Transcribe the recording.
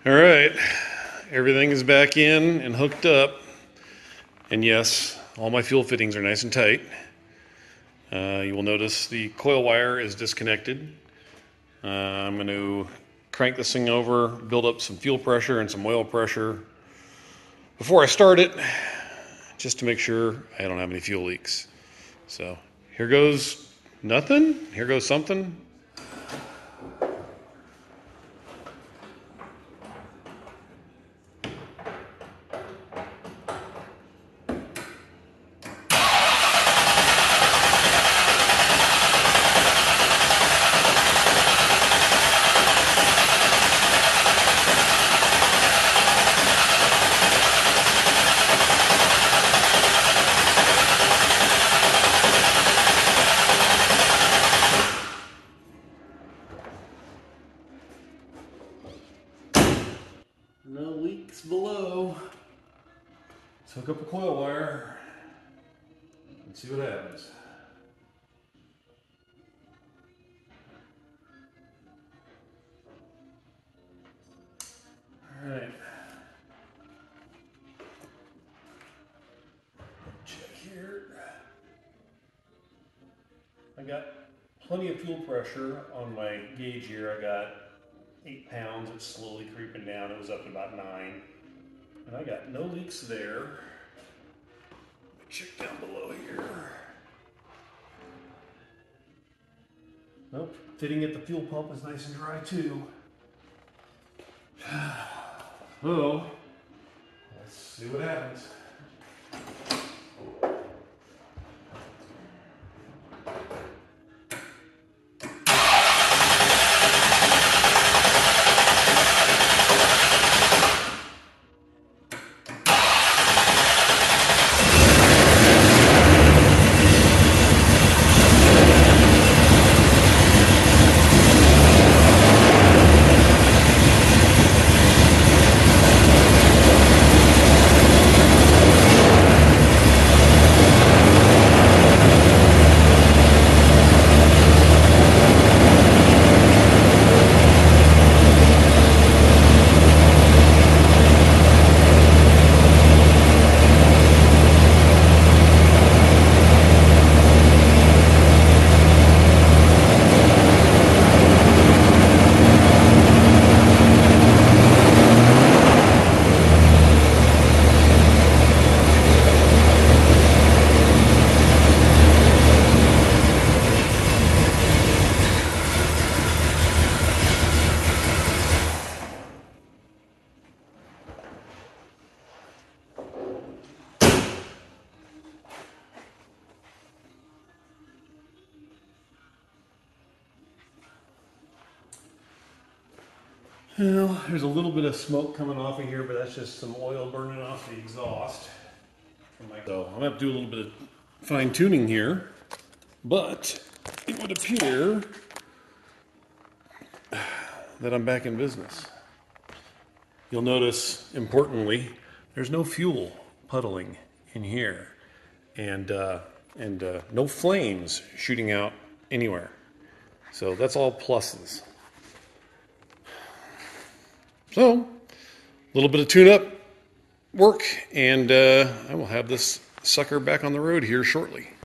All right, everything is back in and hooked up. And yes, all my fuel fittings are nice and tight. You will notice the coil wire is disconnected. I'm going to crank this thing over, build up some fuel pressure and some oil pressure before I start it, just to make sure I don't have any fuel leaks. So here goes nothing, here goes something. No leaks below. Let's hook up a coil wire and see what happens. All right. Check here. I got plenty of fuel pressure on my gauge here. I got 8 pounds. It's slowly creeping down. It was up to about 9. And I got no leaks there. Let me check down below here. Nope. Fitting at the fuel pump is nice and dry too. Oh, let's see what happens. Well, there's a little bit of smoke coming off of here, but that's just some oil burning off the exhaust. So I'm going to have to do a little bit of fine tuning here, but it would appear that I'm back in business. You'll notice, importantly, there's no fuel puddling in here, and no flames shooting out anywhere. So that's all pluses. So, a little bit of tune-up work, and I will have this sucker back on the road here shortly.